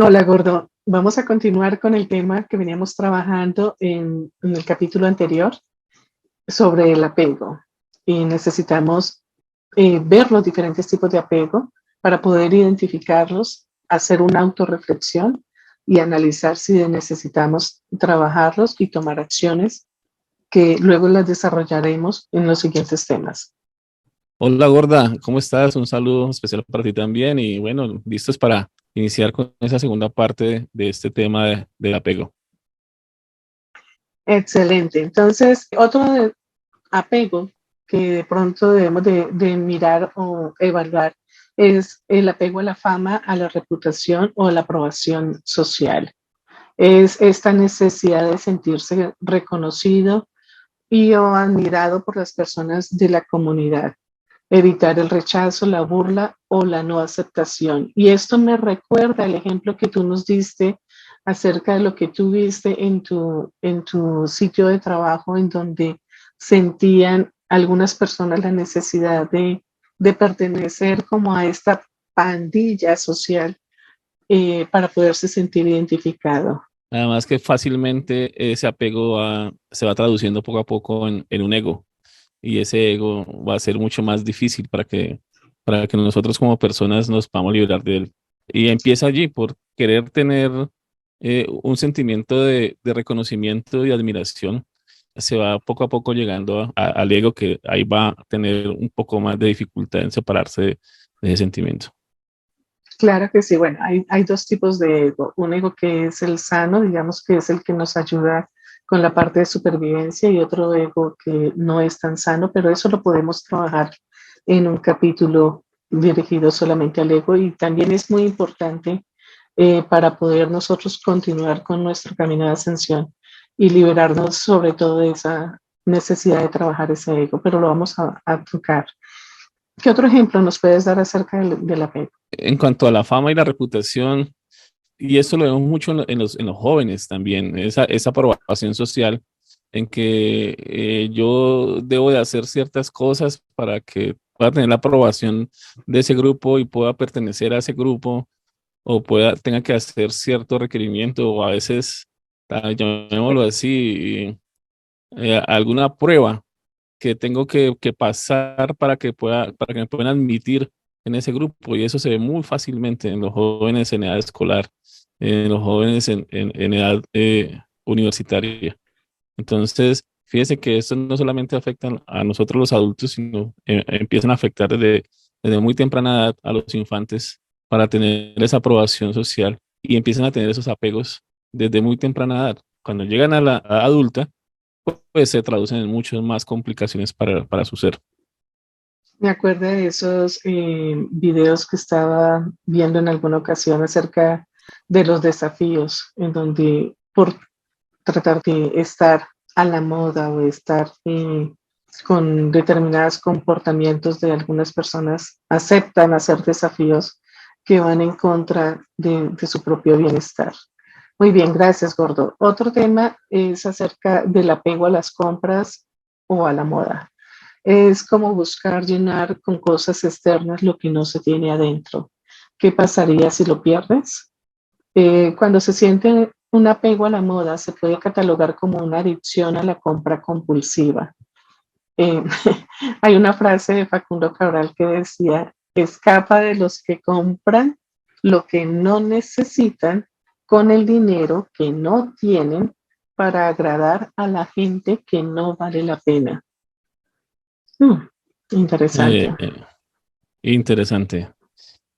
Hola, Gordo. Vamos a continuar con el tema que veníamos trabajando en el capítulo anterior sobre el apego. Y necesitamos ver los diferentes tipos de apego para poder identificarlos, hacer una autorreflexión y analizar si necesitamos trabajarlos y tomar acciones que luego las desarrollaremos en los siguientes temas. Hola gorda, ¿cómo estás? Un saludo especial para ti también y bueno, listos para iniciar con esa segunda parte de este tema del apego. Excelente. Entonces, otro apego que de pronto debemos de mirar o evaluar es el apego a la fama, a la reputación o a la aprobación social. Es esta necesidad de sentirse reconocido y o admirado por las personas de la comunidad, evitar el rechazo, la burla o la no aceptación. Y esto me recuerda el ejemplo que tú nos diste acerca de lo que tú viste en tu sitio de trabajo, en donde sentían algunas personas la necesidad de pertenecer como a esta pandilla social para poderse sentir identificado. Además que fácilmente ese apego se va traduciendo poco a poco en un ego y ese ego va a ser mucho más difícil para que nosotros como personas nos podamos liberar de él. Y empieza allí por querer tener un sentimiento de reconocimiento y admiración. Se va poco a poco llegando al ego que ahí va a tener un poco más de dificultad en separarse de ese sentimiento. Claro que sí, bueno, hay dos tipos de ego. Un ego que es el sano, digamos que es el que nos ayuda con la parte de supervivencia y otro ego que no es tan sano, pero eso lo podemos trabajar en un capítulo dirigido solamente al ego y también es muy importante para poder nosotros continuar con nuestro camino de ascensión y liberarnos sobre todo de esa necesidad de trabajar ese ego, pero lo vamos a tocar. ¿Qué otro ejemplo nos puedes dar acerca del apego? En cuanto a la fama y la reputación, y eso lo vemos mucho en los jóvenes también, esa aprobación social en que yo debo de hacer ciertas cosas para que pueda tener la aprobación de ese grupo y pueda pertenecer a ese grupo o tenga que hacer cierto requerimiento o a veces, llamémoslo así, alguna prueba que tengo que pasar para que me puedan admitir en ese grupo. Y eso se ve muy fácilmente en los jóvenes en edad escolar, en los jóvenes en edad universitaria. Entonces, fíjese que esto no solamente afecta a nosotros los adultos, sino empiezan a afectar desde muy temprana edad a los infantes para tener esa aprobación social y empiezan a tener esos apegos desde muy temprana edad. Cuando llegan a la edad adulta, pues se traducen en muchas más complicaciones para su ser. Me acuerdo de esos videos que estaba viendo en alguna ocasión acerca de los desafíos, en donde por tratar de estar a la moda o estar con determinados comportamientos de algunas personas, aceptan hacer desafíos que van en contra de su propio bienestar. Muy bien, gracias, Gordo. Otro tema es acerca del apego a las compras o a la moda. Es como buscar llenar con cosas externas lo que no se tiene adentro. ¿Qué pasaría si lo pierdes? Cuando se siente un apego a la moda, se puede catalogar como una adicción a la compra compulsiva. Eh, hay una frase de Facundo Cabral que decía, escapa de los que compran lo que no necesitan con el dinero que no tienen para agradar a la gente que no vale la pena. Mm, interesante. Eh, eh, Interesante.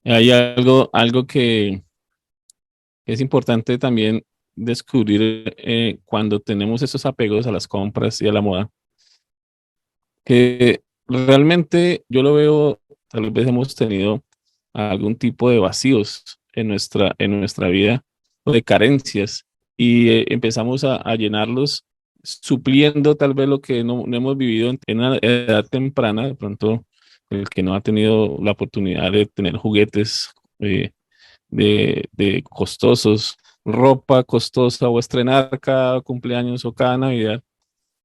Hay algo que es importante también descubrir cuando tenemos esos apegos a las compras y a la moda, que realmente yo lo veo, tal vez hemos tenido algún tipo de vacíos en nuestra vida o de carencias y empezamos a llenarlos supliendo tal vez lo que no hemos vivido en una edad temprana, de pronto el que no ha tenido la oportunidad de tener juguetes de costosos, ropa costosa o estrenar cada cumpleaños o cada Navidad,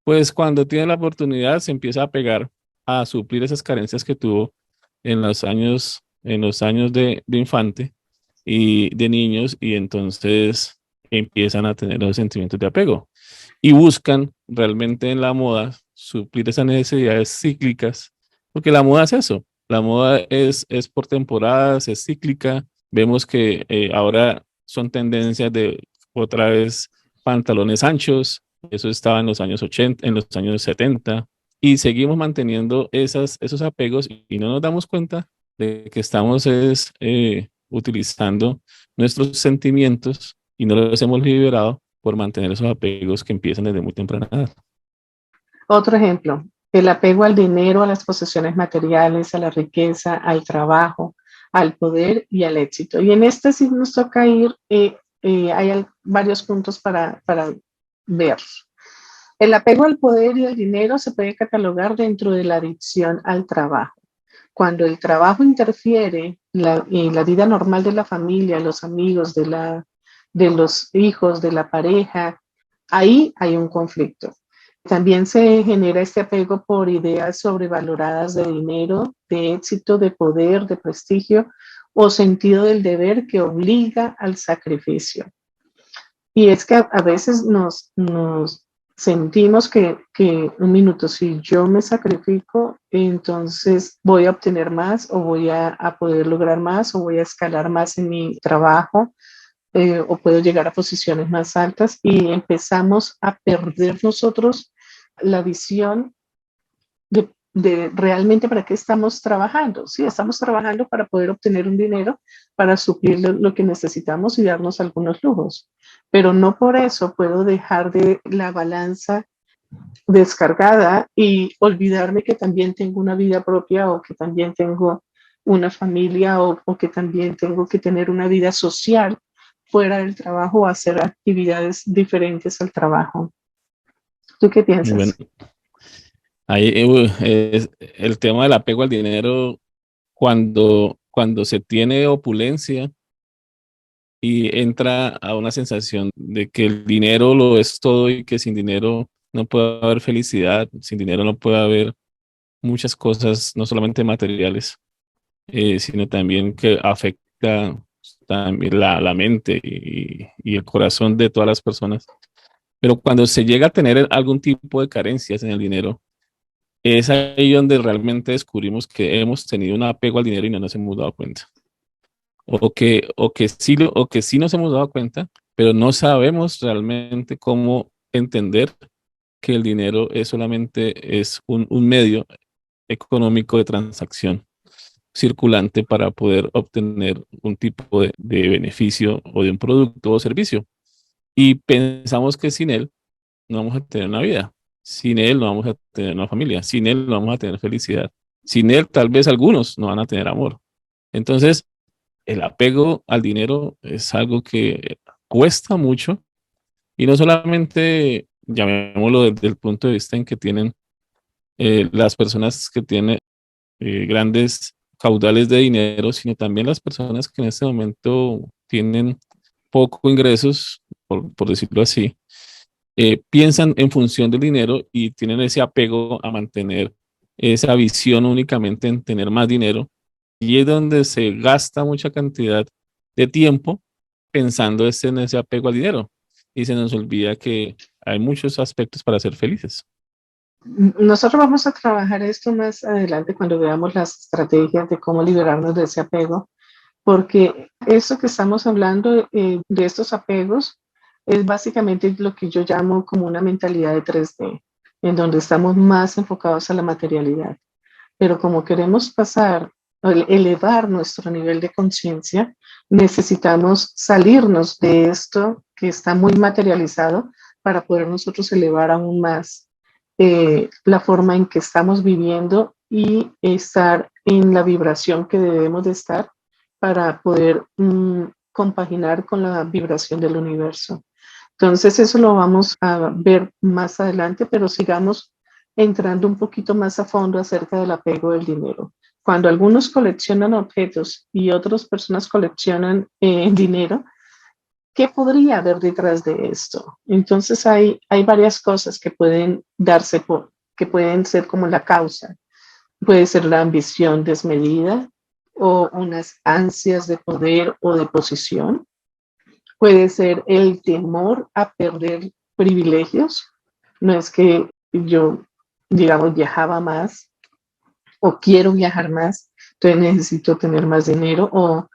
pues cuando tiene la oportunidad se empieza a pegar a suplir esas carencias que tuvo en los años de infante y de niños y entonces empiezan a tener los sentimientos de apego y buscan realmente en la moda suplir esas necesidades cíclicas, porque la moda es eso, la moda es por temporadas, es cíclica. Vemos que ahora son tendencias de otra vez pantalones anchos, eso estaba en los años 80, en los años 70, y seguimos manteniendo esos apegos y no nos damos cuenta de que estamos utilizando nuestros sentimientos y no los hemos liberado por mantener esos apegos que empiezan desde muy temprana edad. Otro ejemplo, el apego al dinero, a las posesiones materiales, a la riqueza, al trabajo, al poder y al éxito. Y en este sí nos toca ir, hay varios puntos para ver. El apego al poder y al dinero se puede catalogar dentro de la adicción al trabajo. Cuando el trabajo interfiere en la vida normal de la familia, los amigos, de los hijos, de la pareja, ahí hay un conflicto. También se genera este apego por ideas sobrevaloradas de dinero, de éxito, de poder, de prestigio o sentido del deber que obliga al sacrificio. Y es que a veces nos sentimos que un minuto, si yo me sacrifico, entonces voy a obtener más o voy a poder lograr más o voy a escalar más en mi trabajo, o puedo llegar a posiciones más altas y empezamos a perder nosotros la visión de realmente para qué estamos trabajando. Sí, estamos trabajando para poder obtener un dinero, para suplir lo que necesitamos y darnos algunos lujos, pero no por eso puedo dejar de la balanza descargada y olvidarme que también tengo una vida propia o que también tengo una familia o que también tengo que tener una vida social fuera del trabajo o hacer actividades diferentes al trabajo. ¿Tú qué Bueno, piensas? ahí es el tema del apego al dinero cuando se tiene opulencia y entra a una sensación de que el dinero lo es todo y que sin dinero no puede haber felicidad, sin dinero no puede haber muchas cosas, no solamente materiales, sino también que afecta también la mente y el corazón de todas las personas. Pero cuando se llega a tener algún tipo de carencias en el dinero, es ahí donde realmente descubrimos que hemos tenido un apego al dinero y no nos hemos dado cuenta. O que sí nos hemos dado cuenta, pero no sabemos realmente cómo entender que el dinero es solamente es un medio económico de transacción circulante para poder obtener un tipo de beneficio o de un producto o servicio. Y pensamos que sin él no vamos a tener una vida, sin él no vamos a tener una familia, sin él no vamos a tener felicidad, sin él tal vez algunos no van a tener amor. Entonces, el apego al dinero es algo que cuesta mucho y no solamente, llamémoslo desde el punto de vista en que tienen las personas que tienen grandes caudales de dinero, sino también las personas que en este momento tienen poco ingresos, por decirlo así, piensan en función del dinero y tienen ese apego a mantener esa visión únicamente en tener más dinero. Y es donde se gasta mucha cantidad de tiempo pensando en ese apego al dinero. Y se nos olvida que hay muchos aspectos para ser felices. Nosotros vamos a trabajar esto más adelante cuando veamos las estrategias de cómo liberarnos de ese apego, porque esto que estamos hablando de estos apegos es básicamente lo que yo llamo como una mentalidad de 3D, en donde estamos más enfocados a la materialidad. Pero como queremos pasar, elevar nuestro nivel de conciencia, necesitamos salirnos de esto que está muy materializado para poder nosotros elevar aún más la forma en que estamos viviendo y estar en la vibración que debemos de estar para poder compaginar con la vibración del universo. Entonces eso lo vamos a ver más adelante, pero sigamos entrando un poquito más a fondo acerca del apego del dinero. Cuando algunos coleccionan objetos y otras personas coleccionan dinero, ¿qué podría haber detrás de esto? Entonces hay varias cosas que pueden darse que pueden ser como la causa. Puede ser la ambición desmedida, o unas ansias de poder o de posición. Puede ser el temor a perder privilegios. No es que yo, digamos, viajaba más o quiero viajar más, entonces necesito tener más dinero o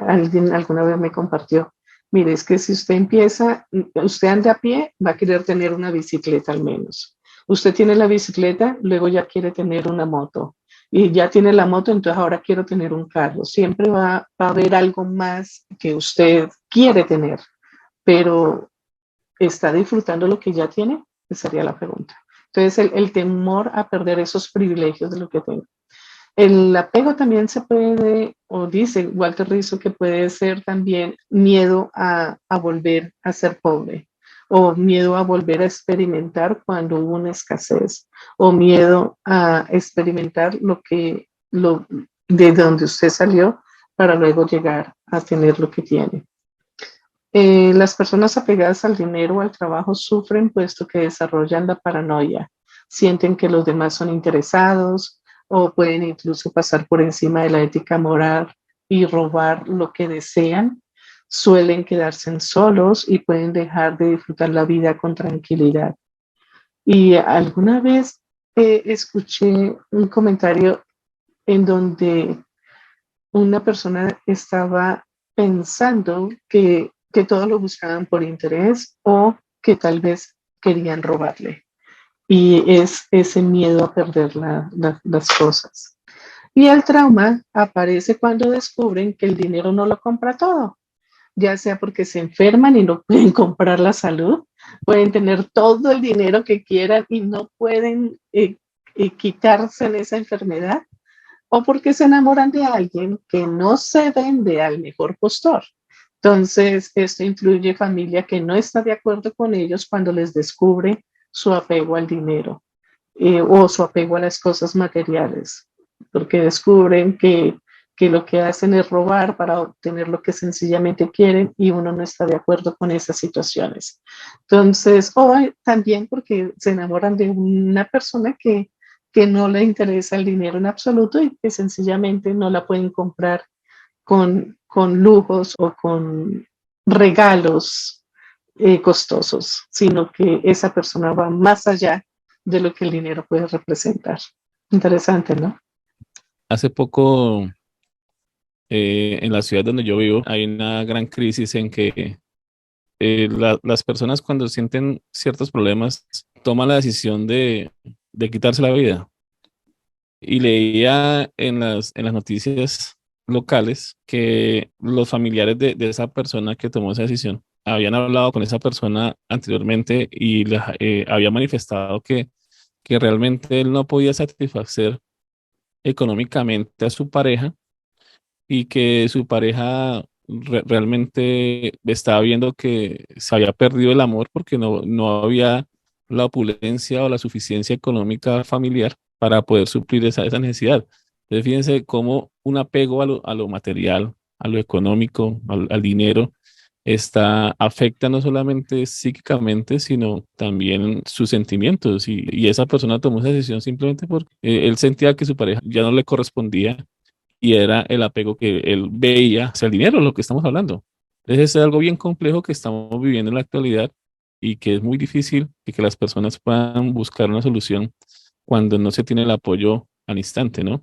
alguien alguna vez me compartió, mire, es que si usted empieza, usted anda a pie, va a querer tener una bicicleta al menos. Usted tiene la bicicleta, luego ya quiere tener una moto. Y ya tiene la moto, entonces ahora quiero tener un carro. Siempre va a haber algo más que usted quiere tener, pero ¿está disfrutando lo que ya tiene? Esa sería la pregunta. Entonces, el temor a perder esos privilegios de lo que tengo. El apego también se puede, o dice Walter Rizzo, que puede ser también miedo a volver a ser pobre, o miedo a volver a experimentar cuando hubo una escasez, o miedo a experimentar de donde usted salió para luego llegar a tener lo que tiene. Las personas apegadas al dinero o al trabajo sufren puesto que desarrollan la paranoia, sienten que los demás son interesados o pueden incluso pasar por encima de la ética moral y robar lo que desean, suelen quedarse solos y pueden dejar de disfrutar la vida con tranquilidad. Y alguna vez escuché un comentario en donde una persona estaba pensando que todos lo buscaban por interés o que tal vez querían robarle. Y es ese miedo a perder las cosas. Y el trauma aparece cuando descubren que el dinero no lo compra todo, ya sea porque se enferman y no pueden comprar la salud, pueden tener todo el dinero que quieran y no pueden quitarse en esa enfermedad, o porque se enamoran de alguien que no se vende al mejor postor. Entonces, esto incluye familia que no está de acuerdo con ellos cuando les descubre su apego al dinero o su apego a las cosas materiales, porque descubren que lo que hacen es robar para obtener lo que sencillamente quieren y uno no está de acuerdo con esas situaciones. Entonces, o también porque se enamoran de una persona que no le interesa el dinero en absoluto y que sencillamente no la pueden comprar con lujos o con regalos costosos, sino que esa persona va más allá de lo que el dinero puede representar. Interesante, ¿no? Hace poco, en la ciudad donde yo vivo, hay una gran crisis en que las personas cuando sienten ciertos problemas toman la decisión de quitarse la vida. Y leía en las noticias locales que los familiares de esa persona que tomó esa decisión habían hablado con esa persona anteriormente y había manifestado que realmente él no podía satisfacer económicamente a su pareja y que su pareja realmente estaba viendo que se había perdido el amor porque no había la opulencia o la suficiencia económica familiar para poder suplir esa necesidad. Entonces, fíjense cómo un apego a lo material, a lo económico, al dinero, afecta no solamente psíquicamente, sino también sus sentimientos. Y esa persona tomó esa decisión simplemente porque él sentía que su pareja ya no le correspondía y era el apego que él veía hacia el dinero, lo que estamos hablando. Entonces es algo bien complejo que estamos viviendo en la actualidad y que es muy difícil que las personas puedan buscar una solución cuando no se tiene el apoyo al instante, ¿no?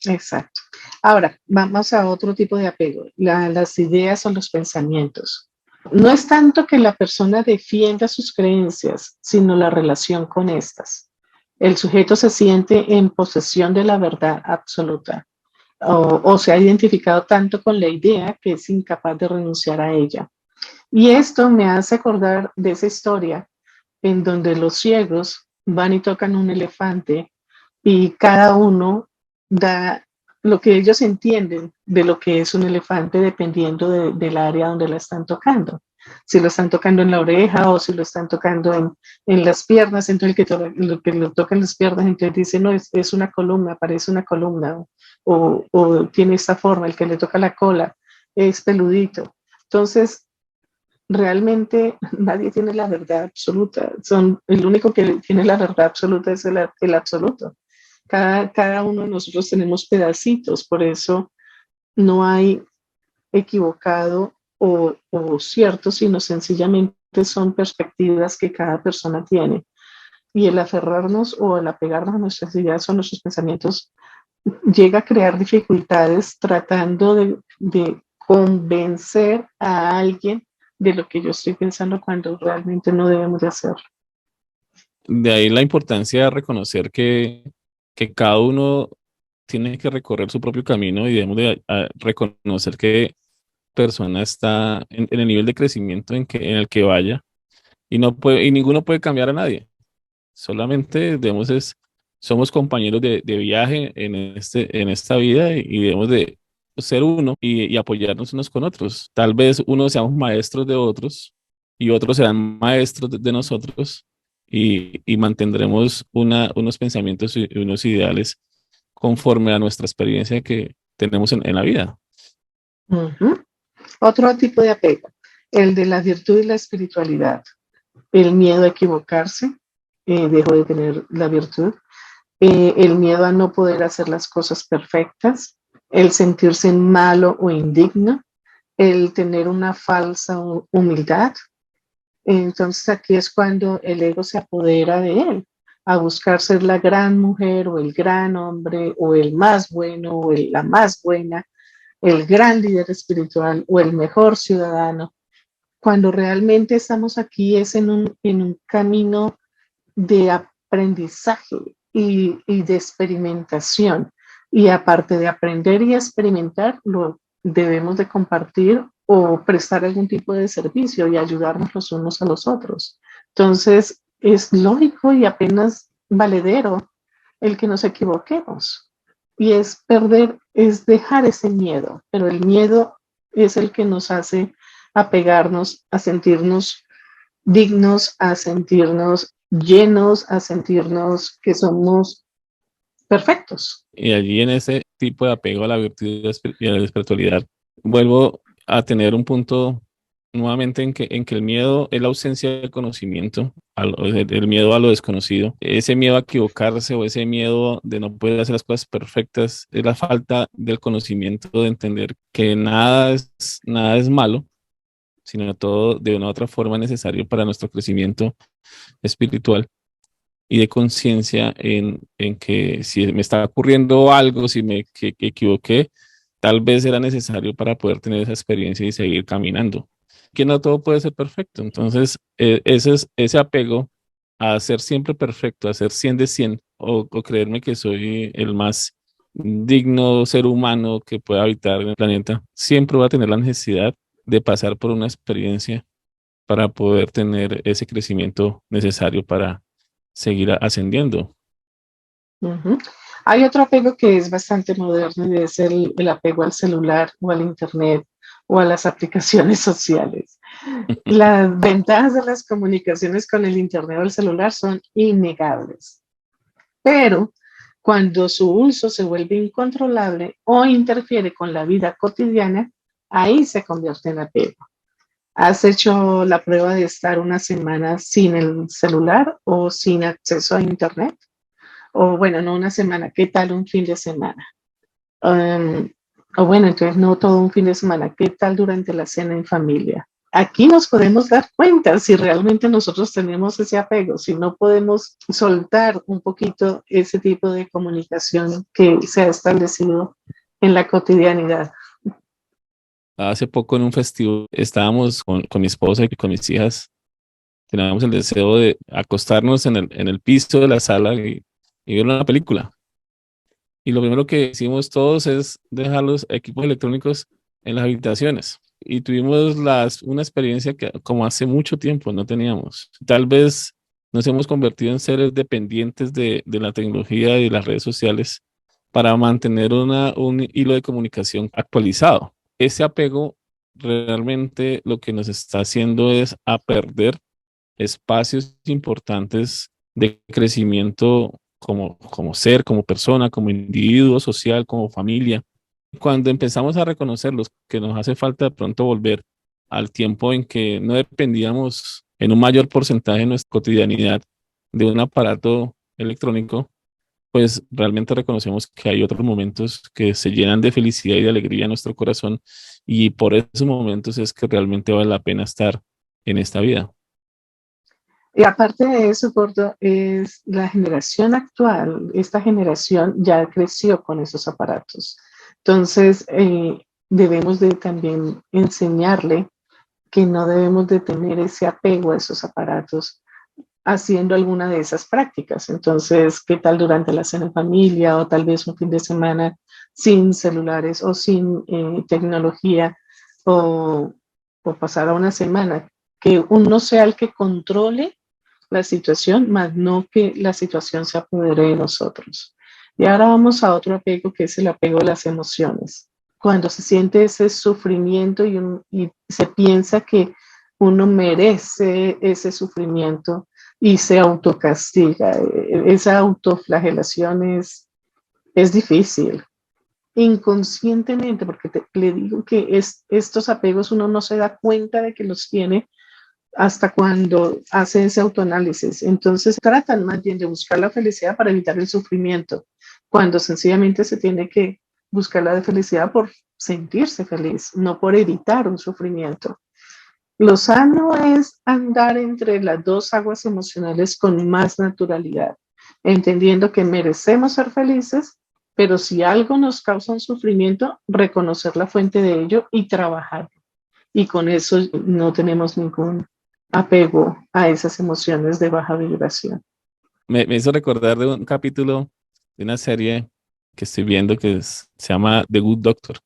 Exacto. Ahora, vamos a otro tipo de apego, las ideas o los pensamientos. No es tanto que la persona defienda sus creencias, sino la relación con estas. El sujeto se siente en posesión de la verdad absoluta o se ha identificado tanto con la idea que es incapaz de renunciar a ella. Y esto me hace acordar de esa historia en donde los ciegos van y tocan un elefante y cada uno da lo que ellos entienden de lo que es un elefante dependiendo del área donde la están tocando. Si lo están tocando en la oreja o si lo están tocando en las piernas, entonces el que lo toca en las piernas, entonces dice, no, es una columna, parece una columna, o tiene esta forma, el que le toca la cola es peludito. Entonces, realmente nadie tiene la verdad absoluta. El único que tiene la verdad absoluta es el absoluto. Cada uno de nosotros tenemos pedacitos, por eso no hay equivocado o cierto, sino sencillamente son perspectivas que cada persona tiene. Y el aferrarnos o el apegarnos a nuestras ideas o a nuestros pensamientos llega a crear dificultades tratando de convencer a alguien de lo que yo estoy pensando cuando realmente no debemos de hacerlo. De ahí la importancia de reconocer que cada uno tiene que recorrer su propio camino y debemos de reconocer que persona está en el nivel de crecimiento en el que vaya y no puede, y ninguno puede cambiar a nadie. Solamente somos compañeros de viaje en esta vida y debemos de ser uno y apoyarnos unos con otros. Tal vez unos seamos maestros de otros y otros serán maestros de nosotros y mantendremos unos pensamientos y unos ideales conforme a nuestra experiencia que tenemos en la vida. Uh-huh. Otro tipo de apego, el de la virtud y la espiritualidad. El miedo a equivocarse, dejó de tener la virtud. El miedo a no poder hacer las cosas perfectas, el sentirse malo o indigno, el tener una falsa humildad. Entonces aquí es cuando el ego se apodera de él, a buscar ser la gran mujer o el gran hombre o el más bueno o la más buena, el gran líder espiritual o el mejor ciudadano. Cuando realmente estamos aquí es en un camino de aprendizaje y de experimentación. Y aparte de aprender y experimentar, lo debemos de compartir o prestar algún tipo de servicio y ayudarnos los unos a los otros. Entonces, es lógico y apenas valedero el que nos equivoquemos. Y es perder, es dejar ese miedo, pero el miedo es el que nos hace apegarnos, a sentirnos dignos, a sentirnos llenos, a sentirnos que somos perfectos. Y allí en ese tipo de apego a la virtud y a la espiritualidad, vuelvo a tener un punto nuevamente en que el miedo es la ausencia de conocimiento, el miedo a lo desconocido, ese miedo a equivocarse o ese miedo de no poder hacer las cosas perfectas, es la falta del conocimiento de entender que nada es malo, sino todo de una u otra forma necesario para nuestro crecimiento espiritual y de conciencia en que si me está ocurriendo algo, si que equivoqué, tal vez era necesario para poder tener esa experiencia y seguir caminando. Que no todo puede ser perfecto. Entonces, ese apego a ser siempre perfecto, a ser 100 de 100 o creerme que soy el más digno ser humano que pueda habitar en el planeta, siempre va a tener la necesidad de pasar por una experiencia para poder tener ese crecimiento necesario para seguir ascendiendo. Uh-huh. Hay otro apego que es bastante moderno y es el apego al celular o al internet o a las aplicaciones sociales. Las ventajas de las comunicaciones con el internet o el celular son innegables, pero cuando su uso se vuelve incontrolable o interfiere con la vida cotidiana, ahí se convierte en apego. ¿Has hecho la prueba de estar una semana sin el celular o sin acceso a internet? O bueno, no una semana, ¿qué tal un fin de semana? Um, o bueno, entonces no todo un fin de semana, ¿qué tal durante la cena en familia? Aquí nos podemos dar cuenta si realmente nosotros tenemos ese apego, si no podemos soltar un poquito ese tipo de comunicación que se ha establecido en la cotidianidad. Hace poco en un festival estábamos con mi esposa y con mis hijas. Teníamos el deseo de acostarnos en el piso de la sala y ver una película. Y lo primero que hicimos todos es dejar los equipos electrónicos en las habitaciones. Y tuvimos una experiencia que como hace mucho tiempo no teníamos. Tal vez nos hemos convertido en seres dependientes de la tecnología y de las redes sociales para mantener un hilo de comunicación actualizado. Ese apego realmente lo que nos está haciendo es a perder espacios importantes de crecimiento como ser, como persona, como individuo social, como familia. Cuando empezamos a reconocerlos, que nos hace falta de pronto volver al tiempo en que no dependíamos en un mayor porcentaje de nuestra cotidianidad de un aparato electrónico, pues realmente reconocemos que hay otros momentos que se llenan de felicidad y de alegría en nuestro corazón, y por esos momentos es que realmente vale la pena estar en esta vida. Y aparte de eso, Gordo, es la generación actual, esta generación ya creció con esos aparatos. Entonces, debemos de también enseñarle que no debemos de tener ese apego a esos aparatos haciendo alguna de esas prácticas. Entonces, ¿qué tal durante la cena en familia o tal vez un fin de semana sin celulares o sin tecnología o, o pasar a una semana? Que uno sea el que controle la situación, más no que la situación se apodere de nosotros. Y ahora vamos a otro apego que es el apego a las emociones. Cuando se siente ese sufrimiento y se piensa que uno merece ese sufrimiento y se autocastiga. Esa autoflagelación es difícil, inconscientemente, porque le digo que estos apegos uno no se da cuenta de que los tiene hasta cuando hace ese autoanálisis. Entonces tratan más bien de buscar la felicidad para evitar el sufrimiento, cuando sencillamente se tiene que buscar la felicidad por sentirse feliz, no por evitar un sufrimiento. Lo sano es andar entre las dos aguas emocionales con más naturalidad, entendiendo que merecemos ser felices, pero si algo nos causa un sufrimiento, reconocer la fuente de ello y trabajar. Y con eso no tenemos ningún apego a esas emociones de baja vibración. Me hizo recordar de un capítulo de una serie que estoy viendo se llama The Good Doctor.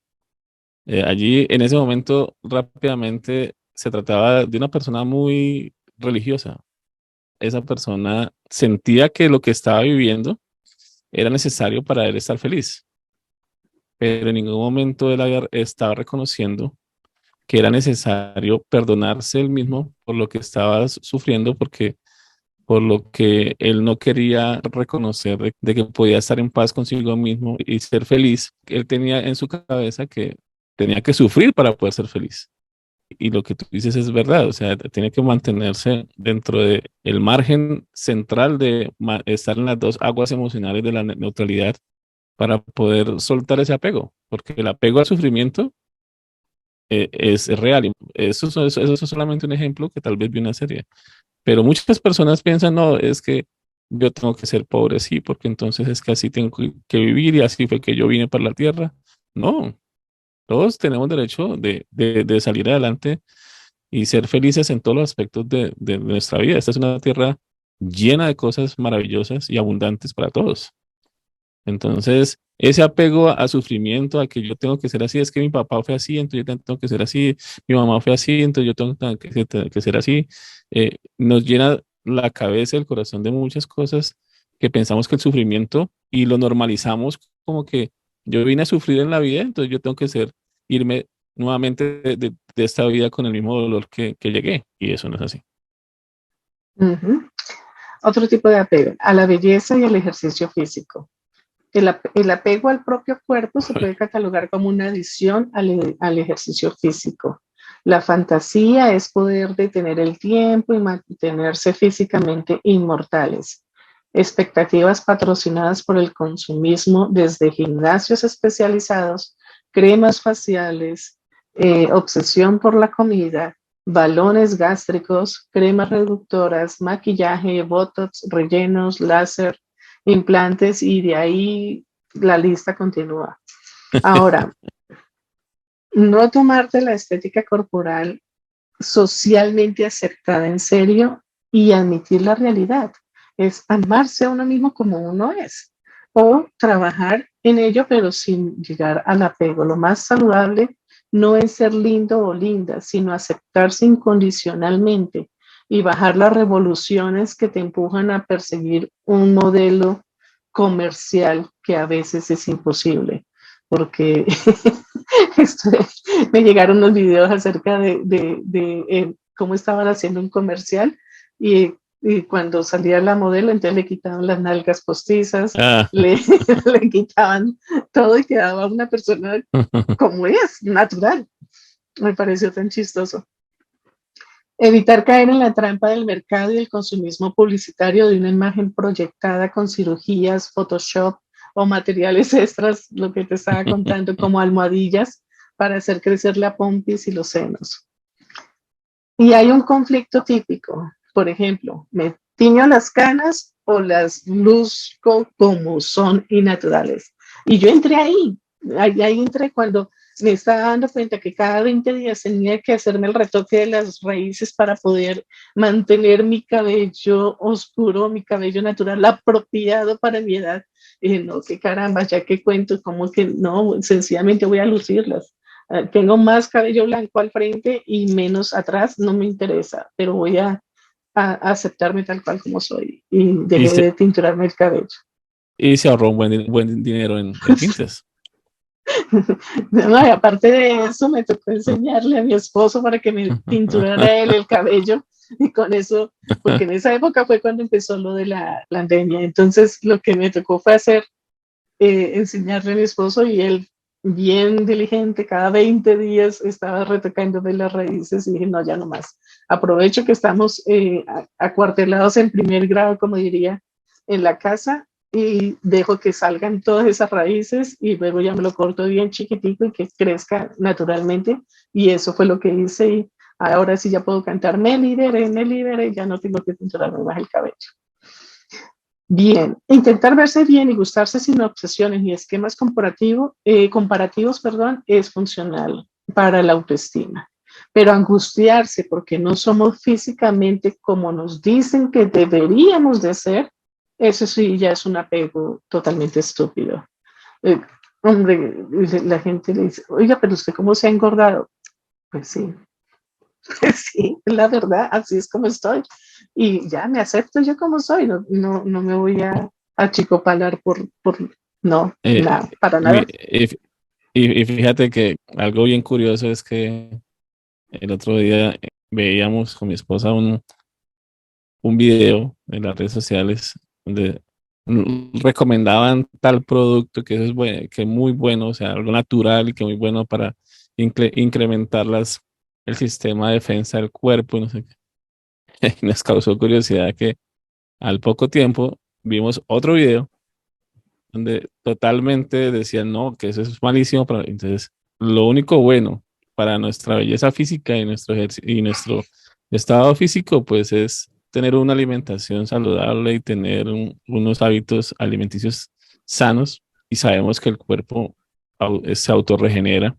Allí, en ese momento, rápidamente se trataba de una persona muy religiosa. Esa persona sentía que lo que estaba viviendo era necesario para él estar feliz, pero en ningún momento estaba reconociendo que era necesario perdonarse él mismo por lo que estaba sufriendo, porque por lo que él no quería reconocer de que podía estar en paz consigo mismo y ser feliz. Él tenía en su cabeza que tenía que sufrir para poder ser feliz. Y lo que tú dices es verdad, o sea, tiene que mantenerse dentro de el margen central de estar en las dos aguas emocionales de la neutralidad para poder soltar ese apego, porque el apego al sufrimiento es real. Y eso es solamente un ejemplo que tal vez vi una serie. Pero muchas personas piensan, no, es que yo tengo que ser pobre, sí, porque entonces es que así tengo que vivir y así fue que yo vine para la tierra. No, todos tenemos derecho de salir adelante y ser felices en todos los aspectos de nuestra vida. Esta es una tierra llena de cosas maravillosas y abundantes para todos. Entonces, ese apego a sufrimiento, a que yo tengo que ser así, es que mi papá fue así, entonces yo tengo que ser así, mi mamá fue así, entonces yo tengo que ser así, nos llena la cabeza, el corazón de muchas cosas que pensamos que el sufrimiento y lo normalizamos como que yo vine a sufrir en la vida, entonces yo tengo que irme nuevamente de esta vida con el mismo dolor que llegué, y eso no es así. Uh-huh. Otro tipo de apego, a la belleza y al ejercicio físico. El apego al propio cuerpo se puede catalogar como una adición al ejercicio físico. La fantasía es poder detener el tiempo y mantenerse físicamente inmortales. Expectativas patrocinadas por el consumismo desde gimnasios especializados, cremas faciales, obsesión por la comida, balones gástricos, cremas reductoras, maquillaje, botox, rellenos, láser, implantes y de ahí la lista continúa. Ahora, no tomarte la estética corporal socialmente aceptada en serio y admitir la realidad. Es amarse a uno mismo como uno es o trabajar en ello pero sin llegar al apego. Lo más saludable no es ser lindo o linda, sino aceptarse incondicionalmente y bajar las revoluciones que te empujan a perseguir un modelo comercial que a veces es imposible, porque me llegaron unos videos acerca de cómo estaban haciendo un comercial y cuando salía la modelo, entonces le quitaban las nalgas postizas, Ah. le quitaban todo y quedaba una persona como es, natural. Me pareció tan chistoso. Evitar caer en la trampa del mercado y el consumismo publicitario de una imagen proyectada con cirugías, Photoshop o materiales extras, lo que te estaba contando, como almohadillas para hacer crecer la pompis y los senos. Y hay un conflicto típico, por ejemplo, me tiño las canas o las luzco como son y naturales. Y yo entré ahí entré cuando me estaba dando cuenta que cada 20 días tenía que hacerme el retoque de las raíces para poder mantener mi cabello oscuro, mi cabello natural apropiado para mi edad. Y no, qué caramba, ya que cuento, como que no, sencillamente voy a lucirlas. Tengo más cabello blanco al frente y menos atrás, no me interesa, pero voy a aceptarme tal cual como soy y Y dejé se, de tinturarme el cabello. y se ahorró un buen dinero en tintes. No, y aparte de eso, me tocó enseñarle a mi esposo para que me tinturara él el cabello y con eso, porque en esa época fue cuando empezó lo de la pandemia. Entonces, lo que me tocó fue hacer, enseñarle a mi esposo y él, bien diligente, cada 20 días estaba retocándome las raíces y dije, no, ya no más. Aprovecho que estamos acuartelados en primer grado, como diría, en la casa y dejo que salgan todas esas raíces y luego ya me lo corto bien chiquitico y que crezca naturalmente. Y eso fue lo que hice y ahora sí ya puedo cantar, me liberé, ya no tengo que pinturarme más el cabello. Bien, intentar verse bien y gustarse sin obsesiones ni esquemas comparativos, perdón, es funcional para la autoestima. Pero angustiarse porque no somos físicamente como nos dicen que deberíamos de ser, eso sí ya es un apego totalmente estúpido. Eh, hombre, la gente le dice, oiga, pero usted cómo se ha engordado. Pues sí, sí, la verdad, así es como estoy. Y ya me acepto yo como soy, no me voy a achicopalar no, Eh, nada, para mi- nada. y fíjate que algo bien curioso es que el otro día veíamos con mi esposa un video en las redes sociales donde recomendaban tal producto que eso es bueno, que es muy bueno, o sea, algo natural y que muy bueno para incrementar el sistema de defensa del cuerpo, y no sé qué. Y nos causó curiosidad que al poco tiempo vimos otro video donde totalmente decían no, que eso es malísimo para... Entonces, lo único bueno para nuestra belleza física y y nuestro estado físico, pues es tener una alimentación saludable y tener unos hábitos alimenticios sanos y sabemos que el cuerpo se autorregenera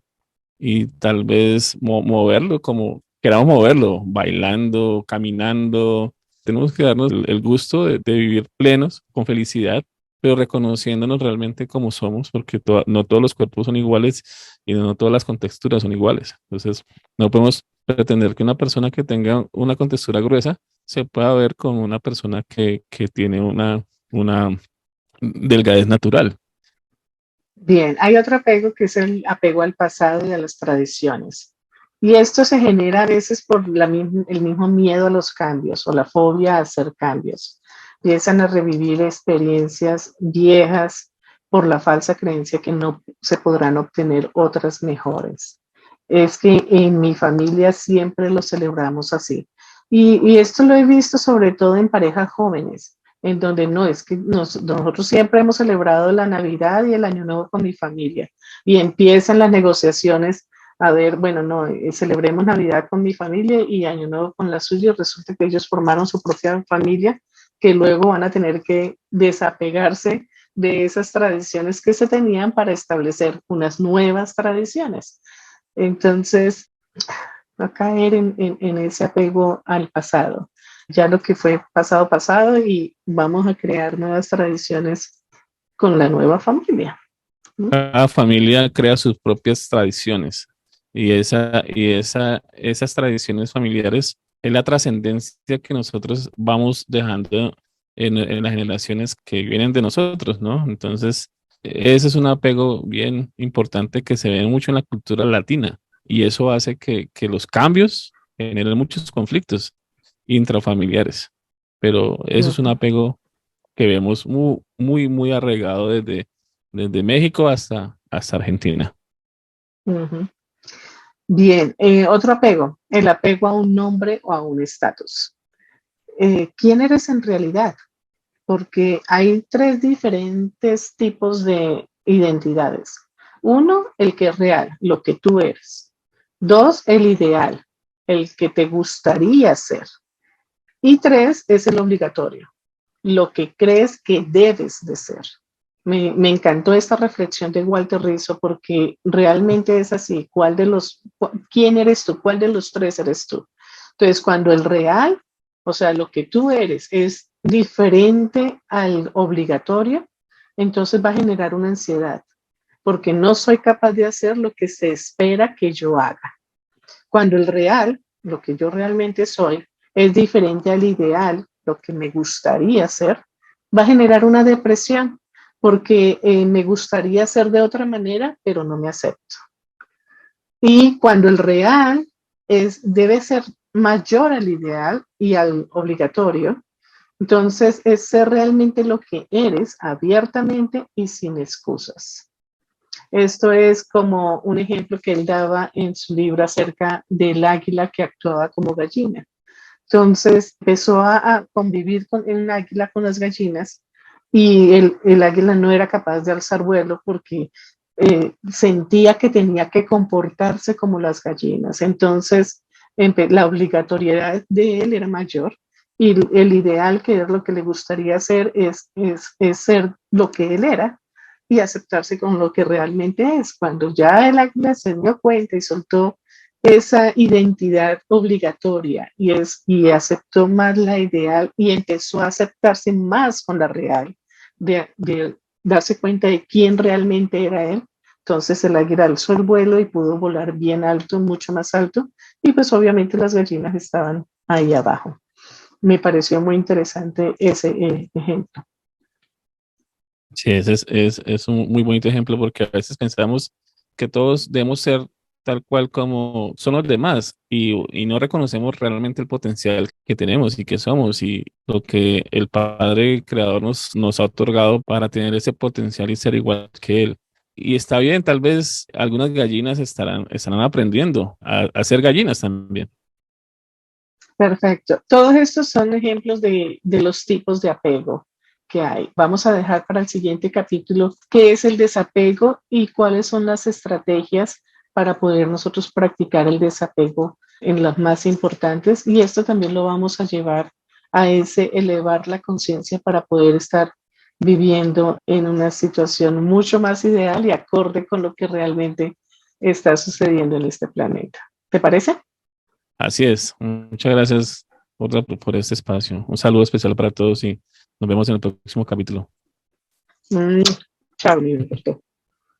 y tal vez moverlo como queramos moverlo, bailando, caminando. Tenemos que darnos el gusto de vivir plenos, con felicidad, pero reconociéndonos realmente como somos, porque no todos los cuerpos son iguales y no todas las contexturas son iguales. Entonces, no podemos pretender que una persona que tenga una contextura gruesa se pueda ver con una persona que tiene una delgadez natural. Bien, hay otro apego que es el apego al pasado y a las tradiciones. Y esto se genera a veces por el mismo miedo a los cambios o la fobia a hacer cambios. Empiezan a revivir experiencias viejas por la falsa creencia que no se podrán obtener otras mejores. Es que en mi familia siempre lo celebramos así. Y esto lo he visto sobre todo en parejas jóvenes en donde no, es que nosotros siempre hemos celebrado la Navidad y el Año Nuevo con mi familia y empiezan las negociaciones a ver, bueno, no, celebremos Navidad con mi familia y Año Nuevo con la suya y resulta que ellos formaron su propia familia que luego van a tener que desapegarse de esas tradiciones que se tenían para establecer unas nuevas tradiciones. Entonces, no caer en ese apego al pasado. Ya lo que fue pasado, pasado y vamos a crear nuevas tradiciones con la nueva familia. ¿No? Cada familia crea sus propias tradiciones esas tradiciones familiares es la trascendencia que nosotros vamos dejando en las generaciones que vienen de nosotros, ¿no? Entonces, ese es un apego bien importante que se ve mucho en la cultura latina y eso hace que los cambios generen muchos conflictos intrafamiliares, pero eso es un Uh-huh. apego que vemos muy arraigado desde México hasta Argentina. Uh-huh. Bien, otro apego, el apego a un nombre o a un estatus. ¿Quién eres en realidad? Porque hay tres diferentes tipos de identidades. Uno, el que es real, lo que tú eres. Dos, el ideal, el que te gustaría ser. Y tres, es el obligatorio, lo que crees que debes de ser. Me encantó esta reflexión de Walter Rizzo porque realmente es así. ¿Quién eres tú? ¿Cuál de los tres eres tú? Entonces, cuando el real, o sea, lo que tú eres es diferente al obligatorio, entonces va a generar una ansiedad porque no soy capaz de hacer lo que se espera que yo haga. Cuando el real, lo que yo realmente soy, es diferente al ideal, lo que me gustaría ser, va a generar una depresión porque me gustaría ser de otra manera, pero no me acepto. Y cuando el real debe ser mayor al ideal y al obligatorio, entonces es ser realmente lo que eres abiertamente y sin excusas. Esto es como un ejemplo que él daba en su libro acerca del águila que actuaba como gallina. Entonces empezó a convivir con el águila con las gallinas y el águila no era capaz de alzar vuelo porque sentía que tenía que comportarse como las gallinas. Entonces la obligatoriedad de él era mayor y el ideal, que es lo que le gustaría hacer, es ser lo que él era y aceptarse con lo que realmente es. Cuando ya el águila se dio cuenta y soltó esa identidad obligatoria y aceptó más la ideal y empezó a aceptarse más con la real, de darse cuenta de quién realmente era él. Entonces el águila alzó el vuelo y pudo volar bien alto, mucho más alto, y pues obviamente las gallinas estaban ahí abajo. Me pareció muy interesante ese ejemplo. Sí, ese es un muy bonito ejemplo porque a veces pensamos que todos debemos ser tal cual como son los demás y no reconocemos realmente el potencial que tenemos y que somos y lo que el Padre Creador nos ha otorgado para tener ese potencial y ser igual que Él. Y está bien, tal vez algunas gallinas estarán aprendiendo a ser gallinas también. Perfecto. Todos estos son ejemplos de los tipos de apego que hay. Vamos a dejar para el siguiente capítulo qué es el desapego y cuáles son las estrategias para poder nosotros practicar el desapego en las más importantes. Y esto también lo vamos a llevar a ese elevar la conciencia para poder estar viviendo en una situación mucho más ideal y acorde con lo que realmente está sucediendo en este planeta. ¿Te parece? Así es. Muchas gracias por este espacio. Un saludo especial para todos y nos vemos en el próximo capítulo. Mm, chao, mi Humberto.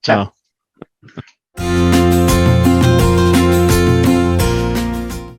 Chao. Chao.